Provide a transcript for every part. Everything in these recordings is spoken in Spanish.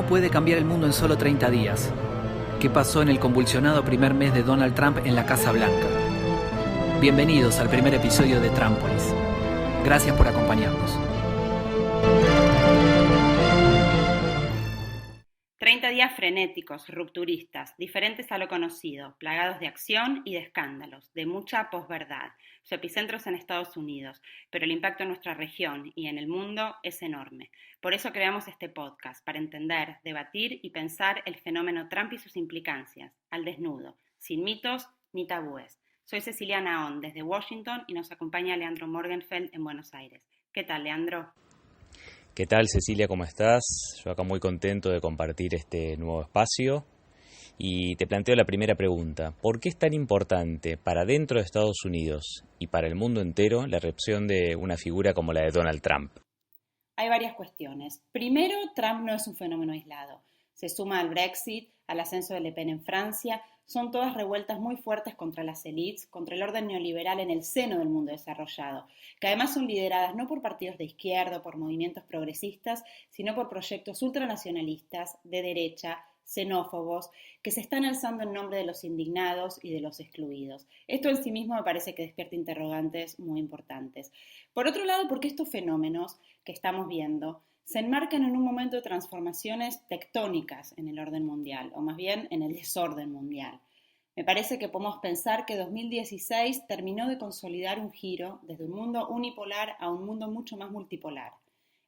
puede cambiar el mundo en solo 30 días. ¿Qué pasó en el convulsionado primer mes de Donald Trump en la Casa Blanca? Bienvenidos al primer episodio de Trumpolis. Gracias por acompañarnos. 30 días frenéticos, rupturistas, diferentes a lo conocido, plagados de acción y de escándalos, de mucha posverdad. Su epicentro es en Estados Unidos, pero el impacto en nuestra región y en el mundo es enorme. Por eso creamos este podcast, para entender, debatir y pensar el fenómeno Trump y sus implicancias, al desnudo, sin mitos ni tabúes. Soy Cecilia Naón, desde Washington, y nos acompaña Leandro Morgenfeld en Buenos Aires. ¿Qué tal, Leandro? ¿Qué tal, Cecilia? ¿Cómo estás? Yo acá muy contento de compartir este nuevo espacio y te planteo la primera pregunta. ¿Por qué es tan importante para dentro de Estados Unidos y para el mundo entero la recepción de una figura como la de Donald Trump? Hay varias cuestiones. Primero, Trump no es un fenómeno aislado. Se suma al Brexit, al ascenso de Le Pen en Francia. Son todas revueltas muy fuertes contra las élites, contra el orden neoliberal en el seno del mundo desarrollado, que además son lideradas no por partidos de izquierda o por movimientos progresistas, sino por proyectos ultranacionalistas, de derecha, xenófobos, que se están alzando en nombre de los indignados y de los excluidos. Esto en sí mismo me parece que despierta interrogantes muy importantes. Por otro lado, porque estos fenómenos que estamos viendo se enmarcan en un momento de transformaciones tectónicas en el orden mundial, o más bien en el desorden mundial. Me parece que podemos pensar que 2016 terminó de consolidar un giro desde un mundo unipolar a un mundo mucho más multipolar.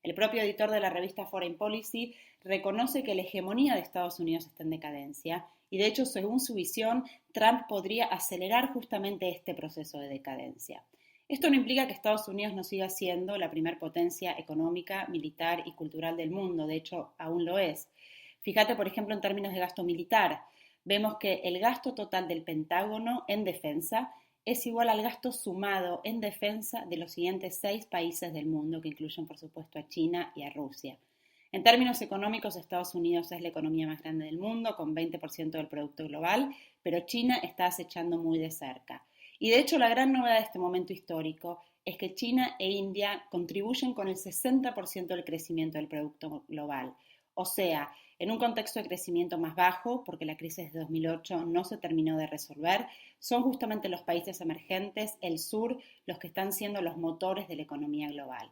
El propio editor de la revista Foreign Policy reconoce que la hegemonía de Estados Unidos está en decadencia y, de hecho, según su visión, Trump podría acelerar justamente este proceso de decadencia. Esto no implica que Estados Unidos no siga siendo la primer potencia económica, militar y cultural del mundo, de hecho, aún lo es. Fíjate, por ejemplo, en términos de gasto militar. Vemos que el gasto total del Pentágono en defensa es igual al gasto sumado en defensa de los siguientes 6 países del mundo, que incluyen, por supuesto, a China y a Rusia. En términos económicos, Estados Unidos es la economía más grande del mundo, con 20% del producto global, pero China está acechando muy de cerca. Y de hecho, la gran novedad de este momento histórico es que China e India contribuyen con el 60% del crecimiento del producto global. O sea, en un contexto de crecimiento más bajo, porque la crisis de 2008 no se terminó de resolver, son justamente los países emergentes, el sur, los que están siendo los motores de la economía global.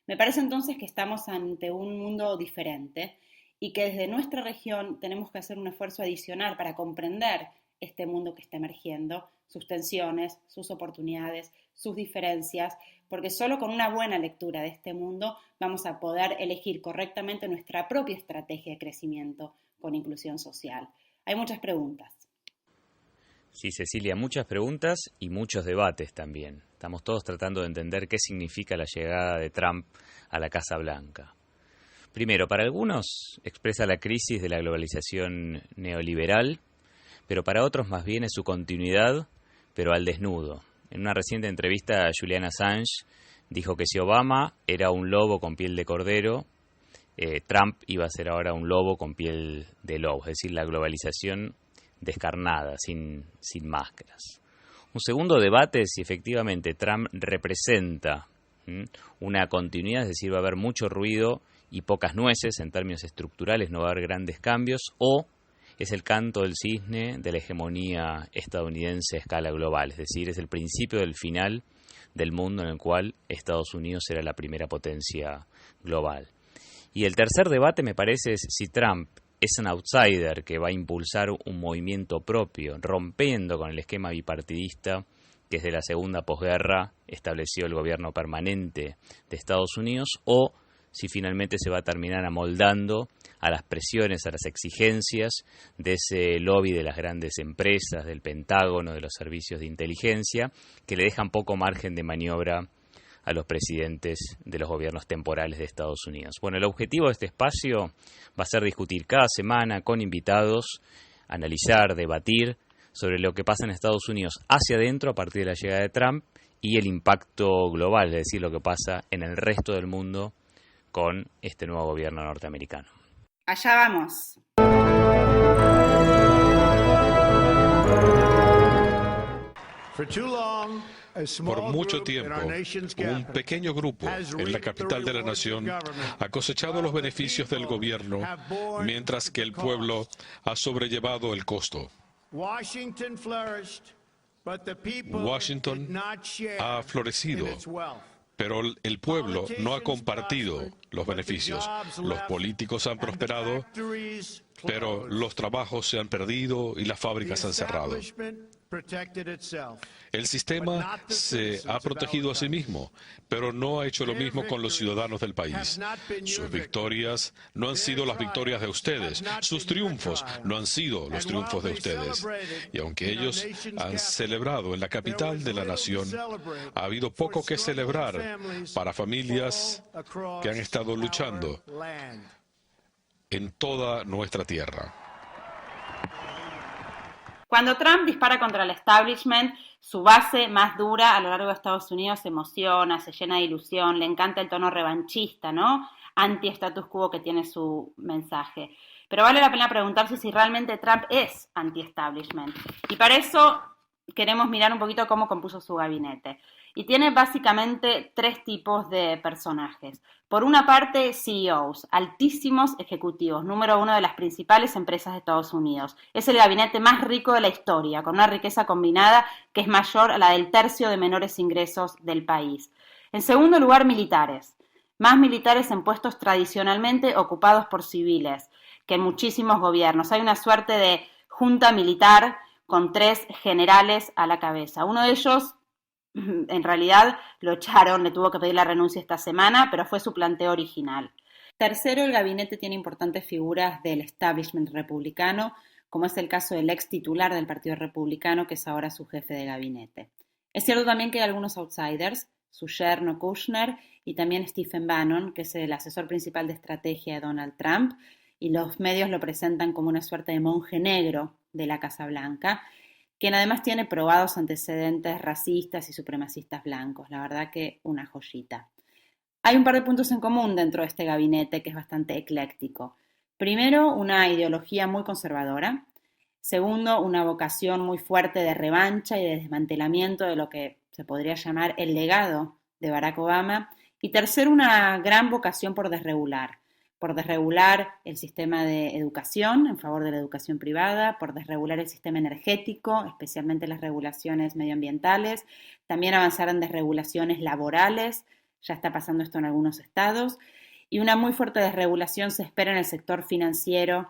Me parece entonces que estamos ante un mundo diferente y que desde nuestra región tenemos que hacer un esfuerzo adicional para comprender este mundo que está emergiendo, sus tensiones, sus oportunidades, sus diferencias, porque solo con una buena lectura de este mundo vamos a poder elegir correctamente nuestra propia estrategia de crecimiento con inclusión social. Hay muchas preguntas. Sí, Cecilia, muchas preguntas y muchos debates también. Estamos todos tratando de entender qué significa la llegada de Trump a la Casa Blanca. Primero, para algunos expresa la crisis de la globalización neoliberal, pero para otros más bien es su continuidad, pero al desnudo. En una reciente entrevista, Julian Assange dijo que si Obama era un lobo con piel de cordero, Trump iba a ser ahora un lobo con piel de lobo, es decir, la globalización descarnada, sin máscaras. Un segundo debate es si efectivamente Trump representa una continuidad, es decir, va a haber mucho ruido y pocas nueces en términos estructurales, no va a haber grandes cambios, o es el canto del cisne de la hegemonía estadounidense a escala global, es decir, es el principio del final del mundo en el cual Estados Unidos era la primera potencia global. Y el tercer debate, me parece, es si Trump es un outsider que va a impulsar un movimiento propio, rompiendo con el esquema bipartidista que desde la segunda posguerra estableció el gobierno permanente de Estados Unidos, o si finalmente se va a terminar amoldando a las presiones, a las exigencias de ese lobby de las grandes empresas, del Pentágono, de los servicios de inteligencia, que le dejan poco margen de maniobra a los presidentes de los gobiernos temporales de Estados Unidos. Bueno, el objetivo de este espacio va a ser discutir cada semana con invitados, analizar, debatir sobre lo que pasa en Estados Unidos hacia adentro a partir de la llegada de Trump y el impacto global, es decir, lo que pasa en el resto del mundo con este nuevo gobierno norteamericano. Allá vamos. Por mucho tiempo, un pequeño grupo en la capital de la nación ha cosechado los beneficios del gobierno, mientras que el pueblo ha sobrellevado el costo. Washington ha florecido, pero el pueblo no ha compartido los beneficios. Los políticos han prosperado, pero los trabajos se han perdido y las fábricas han cerrado. El sistema se ha protegido a sí mismo, pero no ha hecho lo mismo con los ciudadanos del país. Sus victorias no han sido las victorias de ustedes. Sus triunfos no han sido los triunfos de ustedes. Y aunque ellos han celebrado en la capital de la nación, ha habido poco que celebrar para familias que han estado luchando en toda nuestra tierra. Cuando Trump dispara contra el establishment, su base más dura a lo largo de Estados Unidos se emociona, se llena de ilusión, le encanta el tono revanchista, ¿no? Anti-status quo que tiene su mensaje. Pero vale la pena preguntarse si realmente Trump es anti-establishment. Y para eso queremos mirar un poquito cómo compuso su gabinete. Y tiene básicamente tres tipos de personajes. Por una parte, CEOs, altísimos ejecutivos, número uno de las principales empresas de Estados Unidos. Es el gabinete más rico de la historia, con una riqueza combinada que es mayor a la del tercio de menores ingresos del país. En segundo lugar, militares. Más militares en puestos tradicionalmente ocupados por civiles que en muchísimos gobiernos. Hay una suerte de junta militar con 3 generales a la cabeza. Uno de ellos, en realidad, lo echaron, le tuvo que pedir la renuncia esta semana, pero fue su planteo original. Tercero, el gabinete tiene importantes figuras del establishment republicano, como es el caso del ex titular del Partido Republicano, que es ahora su jefe de gabinete. Es cierto también que hay algunos outsiders, su yerno Kushner y también Stephen Bannon, que es el asesor principal de estrategia de Donald Trump, y los medios lo presentan como una suerte de monje negro de la Casa Blanca, quien además tiene probados antecedentes racistas y supremacistas blancos. La verdad que una joyita. Hay un par de puntos en común dentro de este gabinete que es bastante ecléctico. Primero, una ideología muy conservadora. Segundo, una vocación muy fuerte de revancha y de desmantelamiento de lo que se podría llamar el legado de Barack Obama. Y tercero, una gran vocación por desregular el sistema de educación en favor de la educación privada, por desregular el sistema energético, especialmente las regulaciones medioambientales, también avanzar en desregulaciones laborales, ya está pasando esto en algunos estados, y una muy fuerte desregulación se espera en el sector financiero,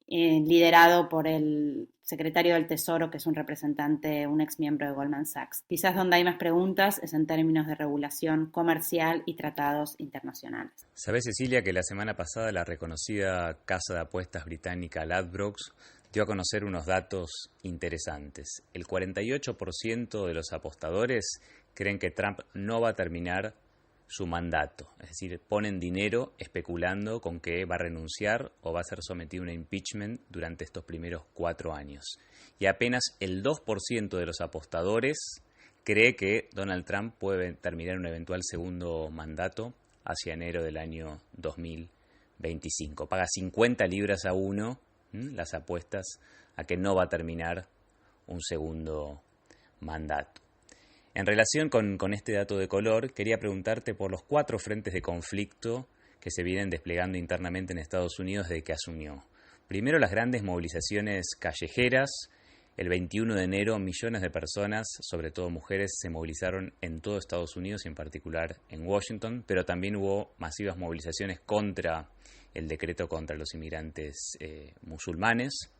liderado por el secretario del Tesoro, que es un representante, un ex miembro de Goldman Sachs. Quizás donde hay más preguntas es en términos de regulación comercial y tratados internacionales. ¿Sabés, Cecilia, que la semana pasada la reconocida casa de apuestas británica Ladbrokes dio a conocer unos datos interesantes? El 48% de los apostadores creen que Trump no va a terminar su mandato, es decir, ponen dinero especulando con que va a renunciar o va a ser sometido a un impeachment durante estos primeros 4 años. Y apenas el 2% de los apostadores cree que Donald Trump puede terminar un eventual segundo mandato hacia enero del año 2025. Paga 50 libras a uno las apuestas a que no va a terminar un segundo mandato. En relación con este dato de color, quería preguntarte por los 4 frentes de conflicto que se vienen desplegando internamente en Estados Unidos desde que asumió. Primero, las grandes movilizaciones callejeras. El 21 de enero, millones de personas, sobre todo mujeres, se movilizaron en todo Estados Unidos y en particular en Washington, pero también hubo masivas movilizaciones contra el decreto contra los inmigrantes musulmanes.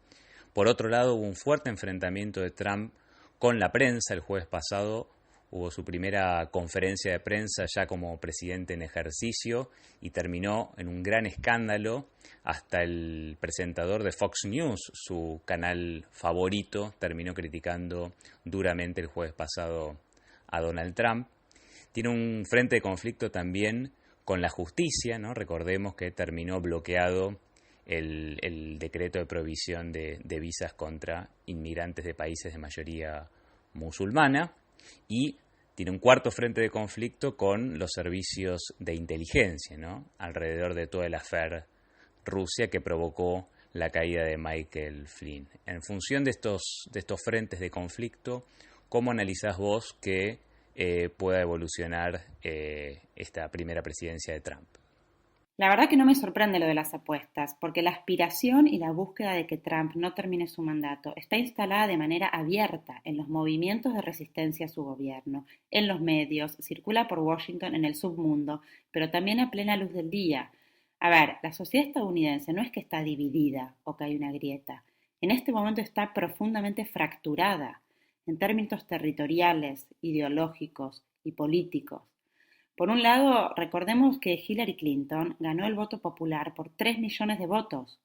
Por otro lado, hubo un fuerte enfrentamiento de Trump con la prensa. El jueves pasado hubo su primera conferencia de prensa ya como presidente en ejercicio y terminó en un gran escándalo. Hasta el presentador de Fox News, su canal favorito, terminó criticando duramente el jueves pasado a Donald Trump. Tiene un frente de conflicto también con la justicia, ¿no? Recordemos que terminó bloqueado el decreto de prohibición de visas contra inmigrantes de países de mayoría musulmana, y tiene un cuarto frente de conflicto con los servicios de inteligencia, ¿no? Alrededor de toda el affair Rusia que provocó la caída de Michael Flynn. En función de estos frentes de conflicto, ¿Cómo analizás vos que pueda evolucionar esta primera presidencia de Trump? La verdad que no me sorprende lo de las apuestas, porque la aspiración y la búsqueda de que Trump no termine su mandato está instalada de manera abierta en los movimientos de resistencia a su gobierno, en los medios, circula por Washington en el submundo, pero también a plena luz del día. A ver, la sociedad estadounidense no es que está dividida o que hay una grieta. En este momento está profundamente fracturada en términos territoriales, ideológicos y políticos. Por un lado, recordemos que Hillary Clinton ganó el voto popular por 3 millones de votos.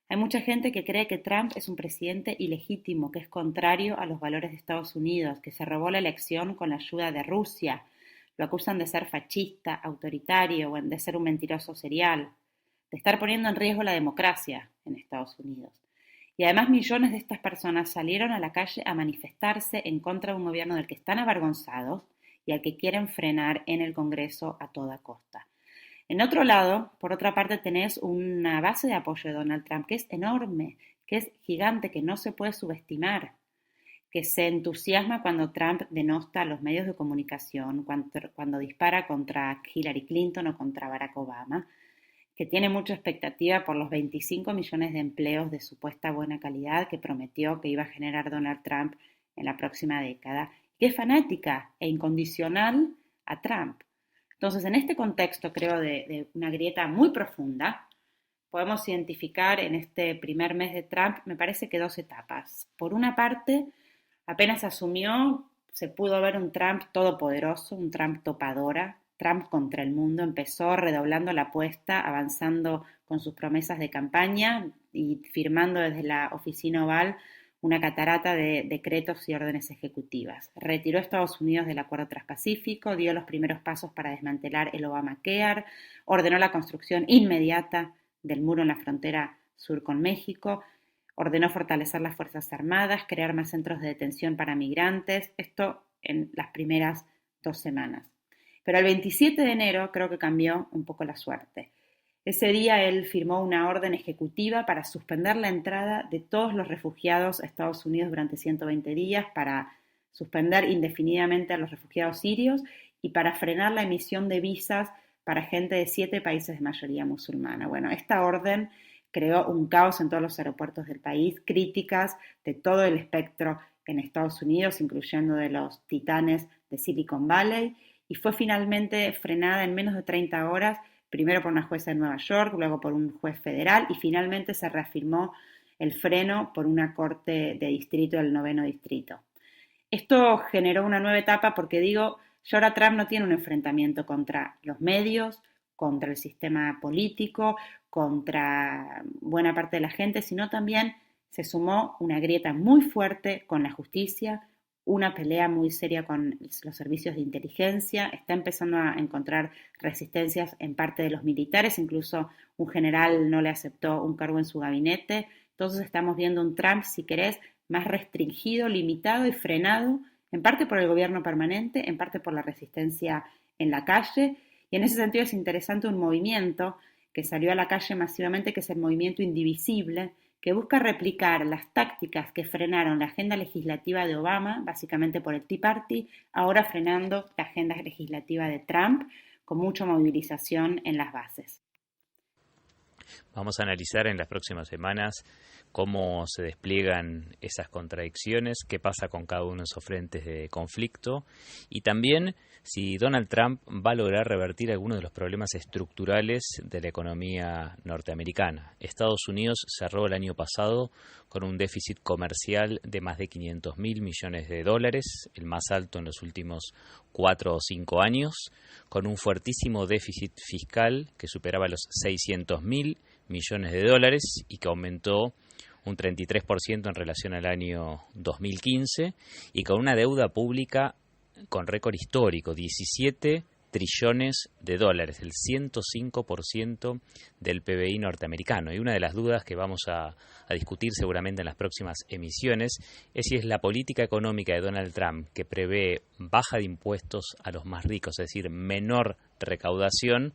Hay mucha gente que cree que Trump es un presidente ilegítimo, que es contrario a los valores de Estados Unidos, que se robó la elección con la ayuda de Rusia. Lo acusan de ser fascista, autoritario o de ser un mentiroso serial, de estar poniendo en riesgo la democracia en Estados Unidos. Y además millones de estas personas salieron a la calle a manifestarse en contra de un gobierno del que están avergonzados y al que quieren frenar en el Congreso a toda costa. En otro lado, por otra parte, tenés una base de apoyo de Donald Trump que es enorme, que es gigante, que no se puede subestimar, que se entusiasma cuando Trump denosta a los medios de comunicación, cuando dispara contra Hillary Clinton o contra Barack Obama, que tiene mucha expectativa por los 25 millones de empleos de supuesta buena calidad que prometió que iba a generar Donald Trump en la próxima década, que es fanática e incondicional a Trump. Entonces, en este contexto, creo, de una grieta muy profunda, podemos identificar en este primer mes de Trump, me parece que 2 etapas. Por una parte, apenas asumió, se pudo ver un Trump todopoderoso, un Trump topadora, Trump contra el mundo. Empezó redoblando la apuesta, avanzando con sus promesas de campaña y firmando desde la oficina oval una catarata de decretos y órdenes ejecutivas. Retiró a Estados Unidos del Acuerdo Transpacífico, dio los primeros pasos para desmantelar el Obamacare, ordenó la construcción inmediata del muro en la frontera sur con México, ordenó fortalecer las Fuerzas Armadas, crear más centros de detención para migrantes, esto en las primeras 2 semanas. Pero el 27 de enero creo que cambió un poco la suerte. Ese día él firmó una orden ejecutiva para suspender la entrada de todos los refugiados a Estados Unidos durante 120 días, para suspender indefinidamente a los refugiados sirios y para frenar la emisión de visas para gente de 7 países de mayoría musulmana. Bueno, esta orden creó un caos en todos los aeropuertos del país, críticas de todo el espectro en Estados Unidos, incluyendo de los titanes de Silicon Valley, y fue finalmente frenada en menos de 30 horas, primero por una jueza de Nueva York, luego por un juez federal, y finalmente se reafirmó el freno por una corte de distrito del 9º distrito. Esto generó una nueva etapa porque ya ahora Trump no tiene un enfrentamiento contra los medios, contra el sistema político, contra buena parte de la gente, sino también se sumó una grieta muy fuerte con la justicia, una pelea muy seria con los servicios de inteligencia, está empezando a encontrar resistencias en parte de los militares, incluso un general no le aceptó un cargo en su gabinete. Entonces estamos viendo un Trump, si querés, más restringido, limitado y frenado, en parte por el gobierno permanente, en parte por la resistencia en la calle, y en ese sentido es interesante un movimiento que salió a la calle masivamente, que es el movimiento Indivisible, que busca replicar las tácticas que frenaron la agenda legislativa de Obama, básicamente por el Tea Party, ahora frenando la agenda legislativa de Trump, con mucha movilización en las bases. Vamos a analizar en las próximas semanas cómo se despliegan esas contradicciones, qué pasa con cada uno de esos frentes de conflicto y también si Donald Trump va a lograr revertir algunos de los problemas estructurales de la economía norteamericana. Estados Unidos cerró el año pasado con un déficit comercial de más de $500.000 millones, el más alto en los últimos 4 o 5 años, con un fuertísimo déficit fiscal que superaba los $600.000 millones y que aumentó un 33% en relación al año 2015 y con una deuda pública con récord histórico, 17 trillones de dólares, el 105% del PBI norteamericano. Y una de las dudas que vamos a discutir seguramente en las próximas emisiones es si es la política económica de Donald Trump, que prevé baja de impuestos a los más ricos, es decir, menor recaudación,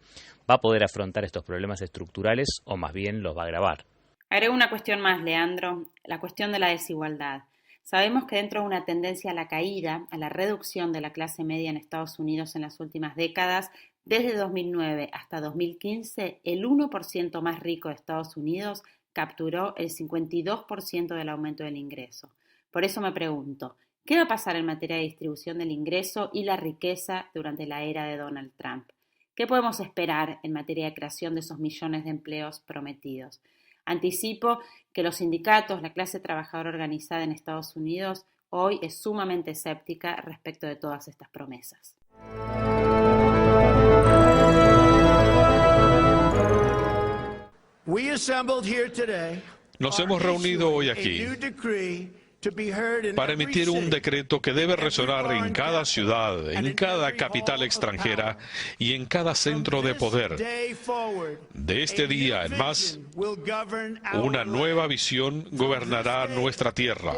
va a poder afrontar estos problemas estructurales o más bien los va a agravar. Agrego una cuestión más, Leandro, la cuestión de la desigualdad. Sabemos que dentro de una tendencia a la caída, a la reducción de la clase media en Estados Unidos en las últimas décadas, desde 2009 hasta 2015, el 1% más rico de Estados Unidos capturó el 52% del aumento del ingreso. Por eso me pregunto, ¿qué va a pasar en materia de distribución del ingreso y la riqueza durante la era de Donald Trump? ¿Qué podemos esperar en materia de creación de esos millones de empleos prometidos? Anticipo que los sindicatos, la clase trabajadora organizada en Estados Unidos, hoy es sumamente escéptica respecto de todas estas promesas. Nos hemos reunido hoy aquí para emitir un decreto que debe resonar en cada ciudad, en cada capital extranjera y en cada centro de poder. De este día en más, una nueva visión gobernará nuestra tierra.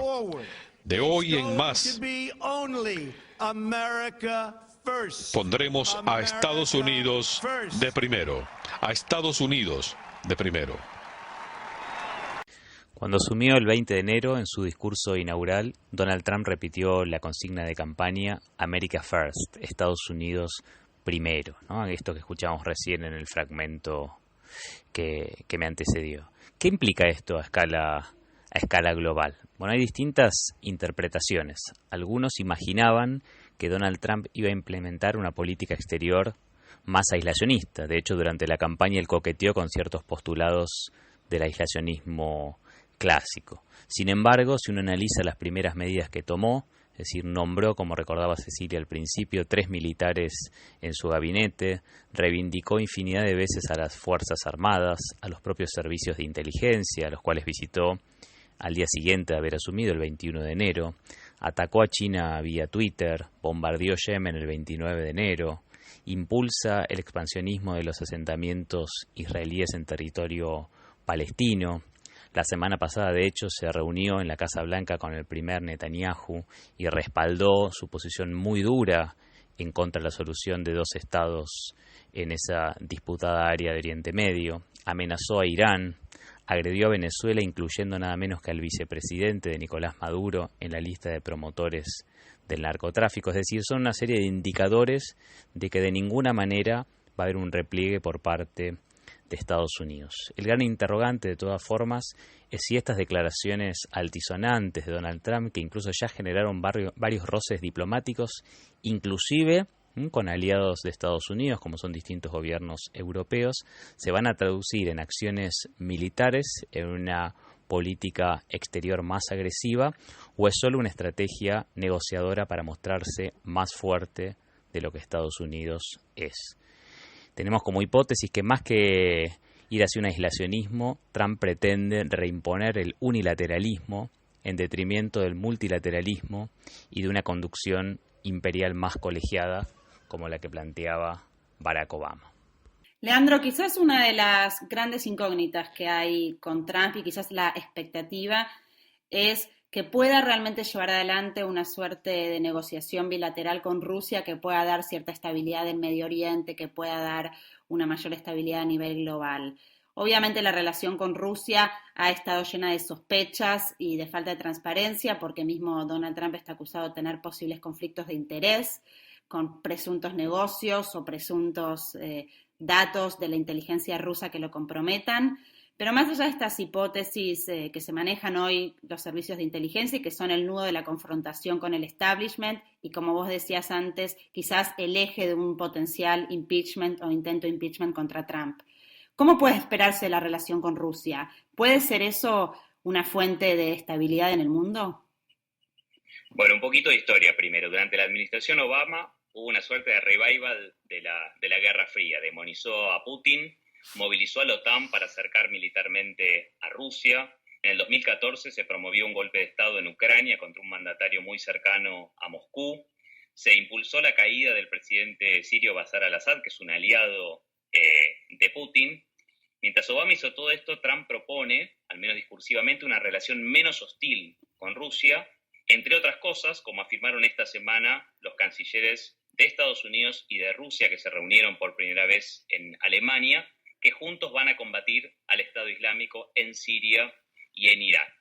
De hoy en más, pondremos a Estados Unidos de primero. A Estados Unidos de primero. Cuando asumió el 20 de enero, en su discurso inaugural, Donald Trump repitió la consigna de campaña America First, Estados Unidos primero, ¿no? Esto que escuchamos recién en el fragmento que me antecedió. ¿Qué implica esto a escala global? Bueno, hay distintas interpretaciones. Algunos imaginaban que Donald Trump iba a implementar una política exterior más aislacionista. De hecho, durante la campaña él coqueteó con ciertos postulados del aislacionismo clásico. Sin embargo, si uno analiza las primeras medidas que tomó, es decir, nombró, como recordaba Cecilia al principio, 3 militares en su gabinete, reivindicó infinidad de veces a las Fuerzas Armadas, a los propios servicios de inteligencia, a los cuales visitó al día siguiente de haber asumido, el 21 de enero, atacó a China vía Twitter, bombardeó Yemen el 29 de enero, impulsa el expansionismo de los asentamientos israelíes en territorio palestino. La semana pasada, de hecho, se reunió en la Casa Blanca con el primer Netanyahu y respaldó su posición muy dura en contra de la solución de 2 estados en esa disputada área de Oriente Medio. Amenazó a Irán, agredió a Venezuela, incluyendo nada menos que al vicepresidente de Nicolás Maduro en la lista de promotores del narcotráfico. Es decir, son una serie de indicadores de que de ninguna manera va a haber un repliegue por parte de Estados Unidos. El gran interrogante, de todas formas, es si estas declaraciones altisonantes de Donald Trump, que incluso ya generaron varios roces diplomáticos, inclusive con aliados de Estados Unidos, como son distintos gobiernos europeos, se van a traducir en acciones militares, en una política exterior más agresiva, o es solo una estrategia negociadora para mostrarse más fuerte de lo que Estados Unidos es. Tenemos como hipótesis que más que ir hacia un aislacionismo, Trump pretende reimponer el unilateralismo en detrimento del multilateralismo y de una conducción imperial más colegiada como la que planteaba Barack Obama. Leandro, quizás una de las grandes incógnitas que hay con Trump y quizás la expectativa es que pueda realmente llevar adelante una suerte de negociación bilateral con Rusia que pueda dar cierta estabilidad en Medio Oriente, que pueda dar una mayor estabilidad a nivel global. Obviamente la relación con Rusia ha estado llena de sospechas y de falta de transparencia, porque mismo Donald Trump está acusado de tener posibles conflictos de interés con presuntos negocios o presuntos datos de la inteligencia rusa que lo comprometan. Pero más allá de estas hipótesis que se manejan hoy los servicios de inteligencia y que son el nudo de la confrontación con el establishment y, como vos decías antes, quizás el eje de un potencial impeachment o intento de impeachment contra Trump, ¿cómo puede esperarse la relación con Rusia? ¿Puede ser eso una fuente de estabilidad en el mundo? Bueno, un poquito de historia primero. Durante la administración Obama hubo una suerte de revival de la Guerra Fría. Demonizó a Putin, movilizó a la OTAN para acercar militarmente a Rusia. En el 2014 se promovió un golpe de Estado en Ucrania contra un mandatario muy cercano a Moscú. Se impulsó la caída del presidente sirio Bashar al-Assad, que es un aliado de Putin. Mientras Obama hizo todo esto, Trump propone, al menos discursivamente, una relación menos hostil con Rusia, entre otras cosas, como afirmaron esta semana los cancilleres de Estados Unidos y de Rusia, que se reunieron por primera vez en Alemania, que juntos van a combatir al Estado Islámico en Siria y en Irak.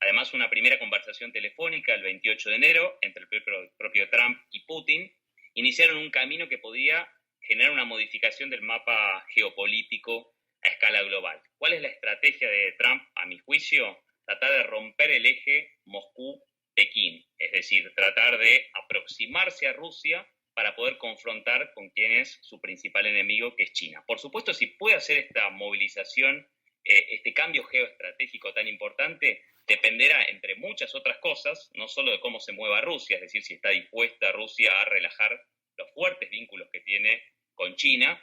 Además, una primera conversación telefónica el 28 de enero entre el propio Trump y Putin iniciaron un camino que podía generar una modificación del mapa geopolítico a escala global. ¿Cuál es la estrategia de Trump, a mi juicio? Tratar de romper el eje Moscú-Pekín, es decir, tratar de aproximarse a Rusia para poder confrontar con quien es su principal enemigo, que es China. Por supuesto, si puede hacer esta movilización, este cambio geoestratégico tan importante, dependerá, entre muchas otras cosas, no solo de cómo se mueva Rusia, es decir, si está dispuesta Rusia a relajar los fuertes vínculos que tiene con China,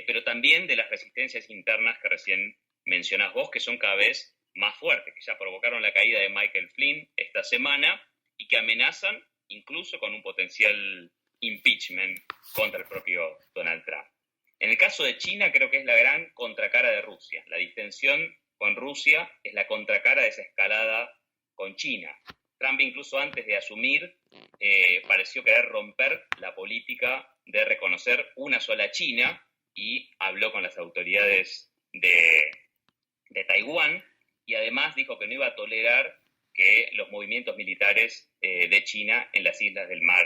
pero también de las resistencias internas que recién mencionás vos, que son cada vez más fuertes, que ya provocaron la caída de Michael Flynn esta semana y que amenazan incluso con un potencial impeachment contra el propio Donald Trump. En el caso de China, creo que es la gran contracara de Rusia. La distensión con Rusia es la contracara de esa escalada con China. Trump, incluso antes de asumir, pareció querer romper la política de reconocer una sola China y habló con las autoridades de Taiwán, y además dijo que no iba a tolerar que los movimientos militares de China en las islas del mar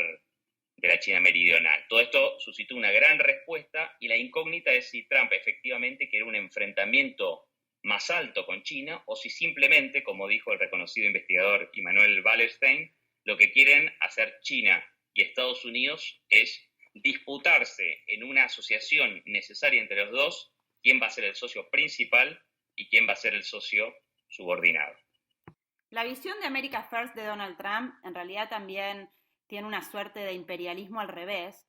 de la China meridional. Todo esto suscitó una gran respuesta y la incógnita es si Trump efectivamente quiere un enfrentamiento más alto con China o si simplemente, como dijo el reconocido investigador Immanuel Wallerstein, lo que quieren hacer China y Estados Unidos es disputarse en una asociación necesaria entre los dos quién va a ser el socio principal y quién va a ser el socio subordinado. La visión de America First de Donald Trump en realidad también tiene una suerte de imperialismo al revés,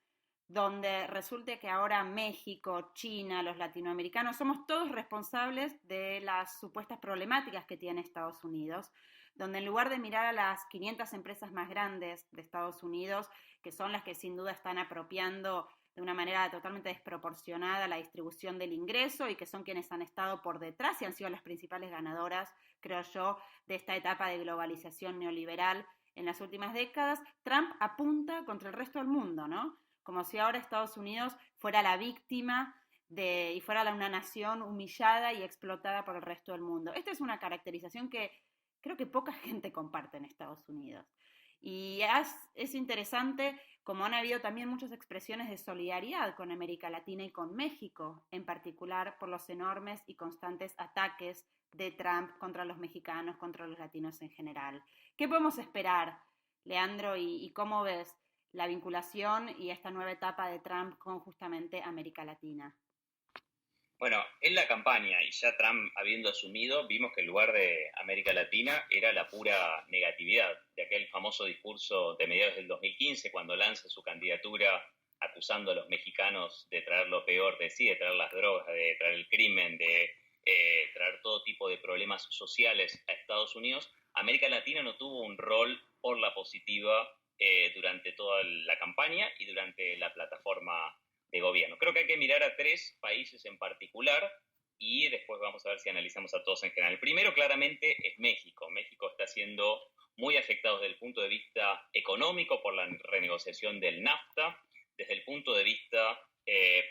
donde resulta que ahora México, China, los latinoamericanos somos todos responsables de las supuestas problemáticas que tiene Estados Unidos, donde en lugar de mirar a las 500 empresas más grandes de Estados Unidos, que son las que sin duda están apropiando de una manera totalmente desproporcionada la distribución del ingreso y que son quienes han estado por detrás y han sido las principales ganadoras, creo yo, de esta etapa de globalización neoliberal en las últimas décadas, Trump apunta contra el resto del mundo, ¿no? Como si ahora Estados Unidos fuera la víctima y fuera una nación humillada y explotada por el resto del mundo. Esta es una caracterización que creo que poca gente comparte en Estados Unidos. Y es interesante como han habido también muchas expresiones de solidaridad con América Latina y con México, en particular por los enormes y constantes ataques de Trump contra los mexicanos, contra los latinos en general. ¿Qué podemos esperar, Leandro, y cómo ves la vinculación y esta nueva etapa de Trump con justamente América Latina? Bueno, en la campaña, y ya Trump habiendo asumido, vimos que el lugar de América Latina era la pura negatividad, de aquel famoso discurso de mediados del 2015, cuando lanza su candidatura acusando a los mexicanos de traer lo peor de sí, de traer las drogas, de traer el crimen, de traer todo tipo de problemas sociales a Estados Unidos. América Latina no tuvo un rol por la positiva durante toda la campaña y durante la plataforma de gobierno. Creo que hay que mirar a 3 países en particular y después vamos a ver si analizamos a todos en general. El primero claramente es México. México está siendo muy afectado desde el punto de vista económico por la renegociación del NAFTA, desde el punto de vista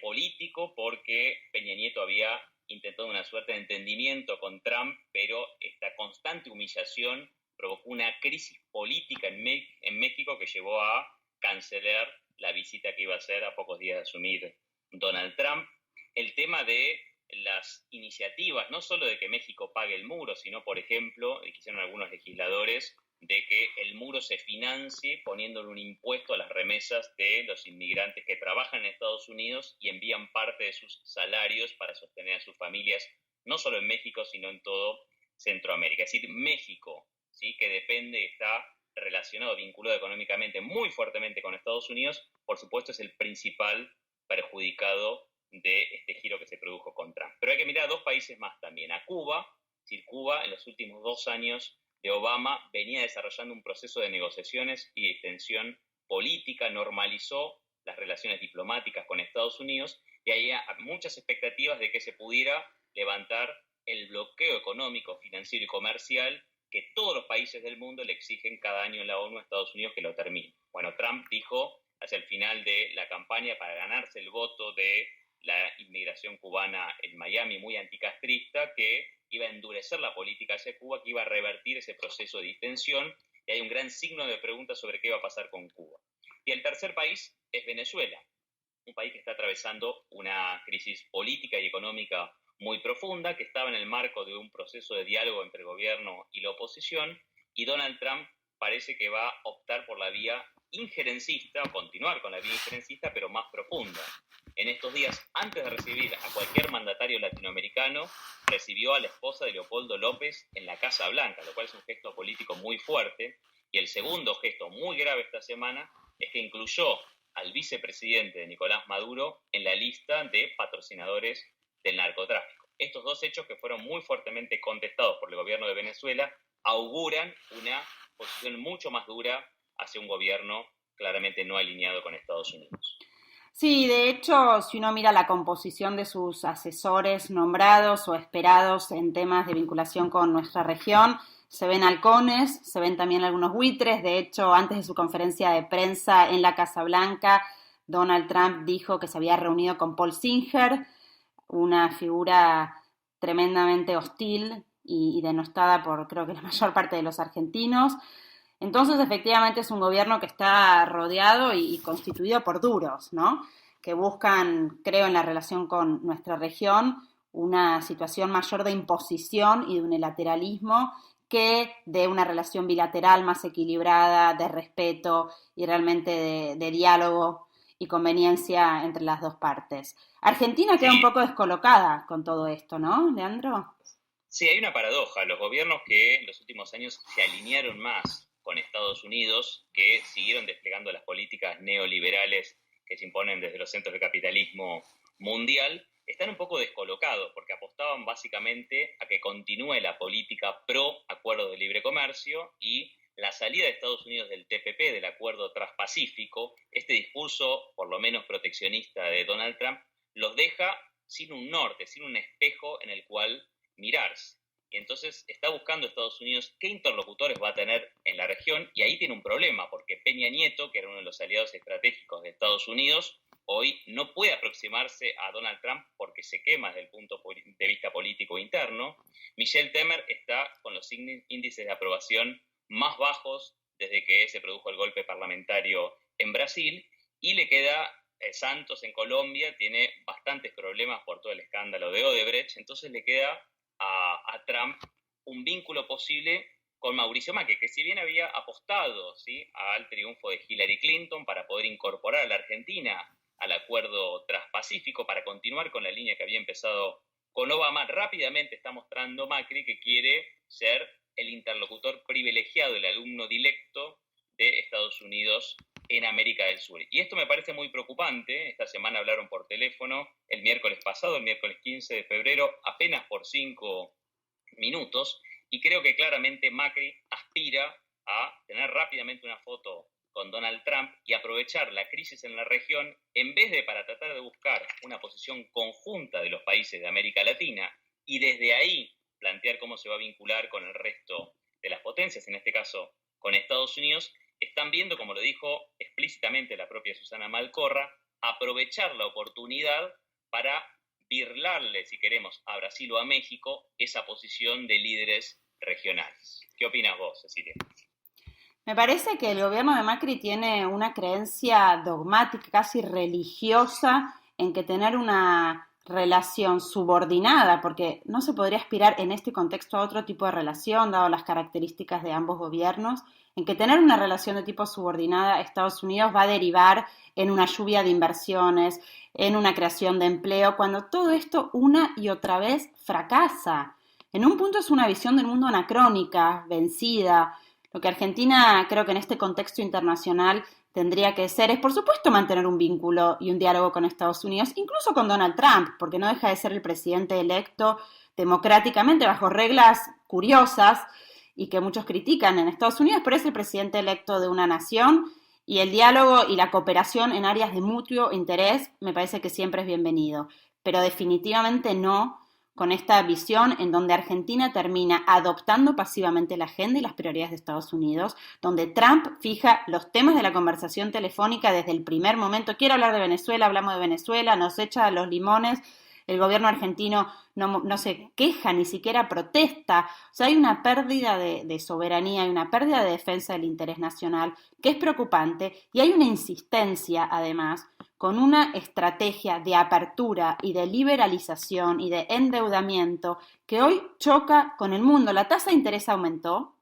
político porque Peña Nieto había intentado una suerte de entendimiento con Trump, pero esta constante humillación provocó una crisis política en México que llevó a cancelar la visita que iba a hacer a pocos días de asumir Donald Trump. El tema de las iniciativas, no solo de que México pague el muro, sino, por ejemplo, que hicieron algunos legisladores, de que el muro se financie poniéndole un impuesto a las remesas de los inmigrantes que trabajan en Estados Unidos y envían parte de sus salarios para sostener a sus familias, no solo en México, sino en todo Centroamérica. Es decir, México, ¿sí?, que depende, está relacionado, vinculado económicamente muy fuertemente con Estados Unidos, por supuesto es el principal perjudicado de este giro que se produjo con Trump. Pero hay que mirar a 2 países más también, a Cuba. Es decir, Cuba en los últimos 2 años de Obama venía desarrollando un proceso de negociaciones y de extensión política, normalizó las relaciones diplomáticas con Estados Unidos y había muchas expectativas de que se pudiera levantar el bloqueo económico, financiero y comercial que todos los países del mundo le exigen cada año en la ONU a Estados Unidos que lo termine. Bueno, Trump dijo hacia el final de la campaña, para ganarse el voto de la inmigración cubana en Miami, muy anticastrista, que iba a endurecer la política hacia Cuba, que iba a revertir ese proceso de distensión, y hay un gran signo de pregunta sobre qué va a pasar con Cuba. Y el tercer país es Venezuela, un país que está atravesando una crisis política y económica muy profunda, que estaba en el marco de un proceso de diálogo entre el gobierno y la oposición, y Donald Trump parece que va a optar por la vía injerencista, o continuar con la vía injerencista, pero más profunda. En estos días, antes de recibir a cualquier mandatario latinoamericano, recibió a la esposa de Leopoldo López en la Casa Blanca, lo cual es un gesto político muy fuerte. Y el segundo gesto muy grave esta semana es que incluyó al vicepresidente de Nicolás Maduro en la lista de patrocinadores del narcotráfico. Estos dos hechos, que fueron muy fuertemente contestados por el gobierno de Venezuela, auguran una posición mucho más dura hacia un gobierno claramente no alineado con Estados Unidos. Sí, de hecho, si uno mira la composición de sus asesores nombrados o esperados en temas de vinculación con nuestra región, se ven halcones, se ven también algunos buitres. De hecho, antes de su conferencia de prensa en la Casa Blanca, Donald Trump dijo que se había reunido con Paul Singer, una figura tremendamente hostil y denostada por, creo que, la mayor parte de los argentinos. Entonces, efectivamente, es un gobierno que está rodeado y constituido por duros, ¿no? Que buscan, creo, en la relación con nuestra región, una situación mayor de imposición y de unilateralismo que de una relación bilateral más equilibrada, de respeto y realmente de diálogo y conveniencia entre las dos partes. Argentina queda un poco descolocada con todo esto, ¿no, Leandro? Sí, hay una paradoja. Los gobiernos que en los últimos años se alinearon más con Estados Unidos, que siguieron desplegando las políticas neoliberales que se imponen desde los centros de capitalismo mundial, están un poco descolocados porque apostaban básicamente a que continúe la política pro acuerdo de libre comercio, y la salida de Estados Unidos del TPP, del acuerdo transpacífico, este discurso por lo menos proteccionista de Donald Trump, los deja sin un norte, sin un espejo en el cual mirarse. Y entonces está buscando Estados Unidos qué interlocutores va a tener en la región, y ahí tiene un problema, porque Peña Nieto, que era uno de los aliados estratégicos de Estados Unidos, hoy no puede aproximarse a Donald Trump porque se quema desde el punto de vista político interno. Michel Temer está con los índices de aprobación más bajos desde que se produjo el golpe parlamentario en Brasil, y le queda Santos en Colombia, tiene bastantes problemas por todo el escándalo de Odebrecht, entonces le queda a Trump un vínculo posible con Mauricio Macri, que si bien había apostado, ¿sí?, al triunfo de Hillary Clinton para poder incorporar a la Argentina al acuerdo transpacífico, para continuar con la línea que había empezado con Obama, rápidamente está mostrando Macri que quiere ser el interlocutor privilegiado, el alumno directo de Estados Unidos en América del Sur. Y esto me parece muy preocupante. Esta semana hablaron por teléfono el miércoles pasado, el miércoles 15 de febrero, apenas por 5 minutos, y creo que claramente Macri aspira a tener rápidamente una foto con Donald Trump y aprovechar la crisis en la región, en vez de para tratar de buscar una posición conjunta de los países de América Latina y desde ahí plantear cómo se va a vincular con el resto de las potencias, en este caso con Estados Unidos. Están viendo, como lo dijo explícitamente la propia Susana Malcorra, aprovechar la oportunidad para birlarle, si queremos, a Brasil o a México esa posición de líderes regionales. ¿Qué opinas vos, Cecilia? Me parece que el gobierno de Macri tiene una creencia dogmática, casi religiosa, en que tener una relación subordinada, porque no se podría aspirar en este contexto a otro tipo de relación, dado las características de ambos gobiernos, en que tener una relación de tipo subordinada a Estados Unidos va a derivar en una lluvia de inversiones, en una creación de empleo, cuando todo esto una y otra vez fracasa. En un punto es una visión del mundo anacrónica, vencida. Lo que Argentina, creo que en este contexto internacional tendría que ser es, por supuesto, mantener un vínculo y un diálogo con Estados Unidos, incluso con Donald Trump, porque no deja de ser el presidente electo democráticamente bajo reglas curiosas y que muchos critican en Estados Unidos, pero es el presidente electo de una nación, y el diálogo y la cooperación en áreas de mutuo interés me parece que siempre es bienvenido, pero definitivamente no con esta visión en donde Argentina termina adoptando pasivamente la agenda y las prioridades de Estados Unidos, donde Trump fija los temas de la conversación telefónica desde el primer momento. Quiero hablar de Venezuela, hablamos de Venezuela, nos echa los limones el gobierno argentino no se queja, ni siquiera protesta. O sea, hay una pérdida de soberanía, hay una pérdida de defensa del interés nacional que es preocupante, y hay una insistencia, además, con una estrategia de apertura y de liberalización y de endeudamiento que hoy choca con el mundo. La tasa de interés aumentó,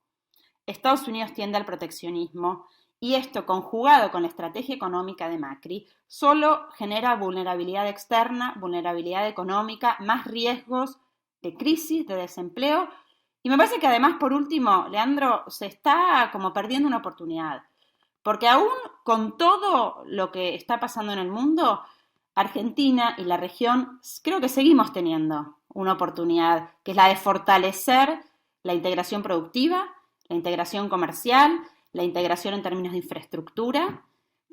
Estados Unidos tiende al proteccionismo, y esto, conjugado con la estrategia económica de Macri, solo genera vulnerabilidad externa, vulnerabilidad económica, más riesgos de crisis, de desempleo. Y me parece que además, por último, Leandro, se está como perdiendo una oportunidad. Porque aún con todo lo que está pasando en el mundo, Argentina y la región creo que seguimos teniendo una oportunidad, que es la de fortalecer la integración productiva, la integración comercial, la integración en términos de infraestructura,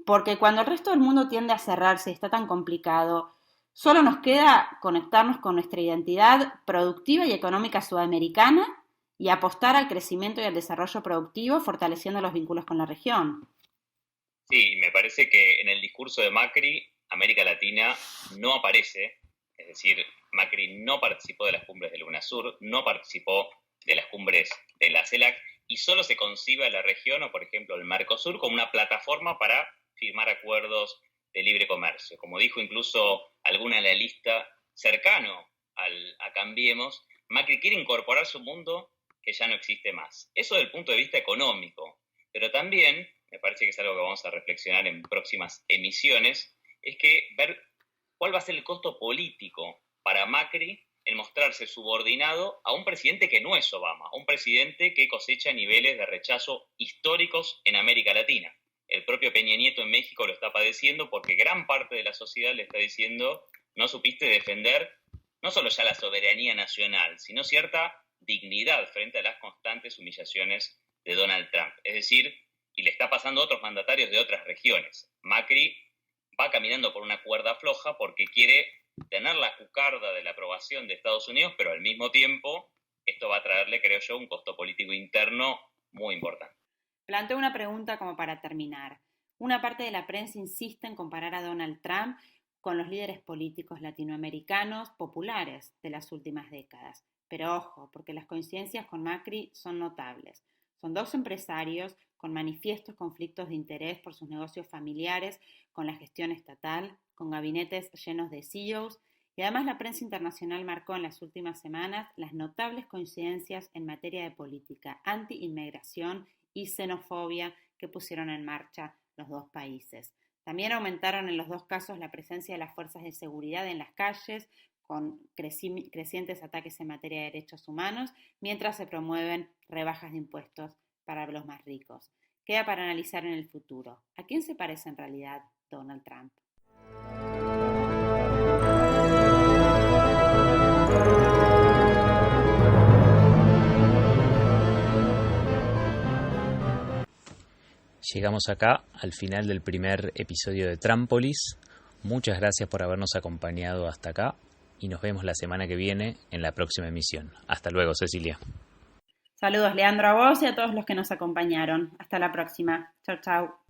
porque cuando el resto del mundo tiende a cerrarse y está tan complicado, solo nos queda conectarnos con nuestra identidad productiva y económica sudamericana y apostar al crecimiento y al desarrollo productivo, fortaleciendo los vínculos con la región. Sí, me parece que en el discurso de Macri, América Latina no aparece, es decir, Macri no participó de las cumbres del UNASUR, no participó de las cumbres de la CELAC, y solo se concibe a la región, o por ejemplo el Mercosur, como una plataforma para firmar acuerdos de libre comercio. Como dijo incluso algún analista cercano a Cambiemos, Macri quiere incorporarse a un mundo que ya no existe más. Eso desde el punto de vista económico, pero también, me parece que es algo que vamos a reflexionar en próximas emisiones, es que ver cuál va a ser el costo político para Macri en mostrarse subordinado a un presidente que no es Obama, a un presidente que cosecha niveles de rechazo históricos en América Latina. El propio Peña Nieto en México lo está padeciendo porque gran parte de la sociedad le está diciendo: no supiste defender no solo ya la soberanía nacional, sino cierta dignidad frente a las constantes humillaciones de Donald Trump. Es decir, y le está pasando a otros mandatarios de otras regiones. Macri va caminando por una cuerda floja porque quiere tener la cucarda de la aprobación de Estados Unidos, pero al mismo tiempo esto va a traerle, creo yo, un costo político interno muy importante. Planteo una pregunta como para terminar. Una parte de la prensa insiste en comparar a Donald Trump con los líderes políticos latinoamericanos populares de las últimas décadas. Pero ojo, porque las coincidencias con Macri son notables. Son dos empresarios con manifiestos conflictos de interés por sus negocios familiares, con la gestión estatal, con gabinetes llenos de CEOs, y además la prensa internacional marcó en las últimas semanas las notables coincidencias en materia de política, anti-inmigración y xenofobia que pusieron en marcha los dos países. También aumentaron en los dos casos la presencia de las fuerzas de seguridad en las calles, con crecientes ataques en materia de derechos humanos, mientras se promueven rebajas de impuestos para los más ricos. Queda para analizar en el futuro. ¿A quién se parece en realidad Donald Trump? Llegamos acá al final del primer episodio de Trampolis. Muchas gracias por habernos acompañado hasta acá y nos vemos la semana que viene en la próxima emisión. Hasta luego, Cecilia. Saludos, Leandro, a vos y a todos los que nos acompañaron. Hasta la próxima. Chau, chau.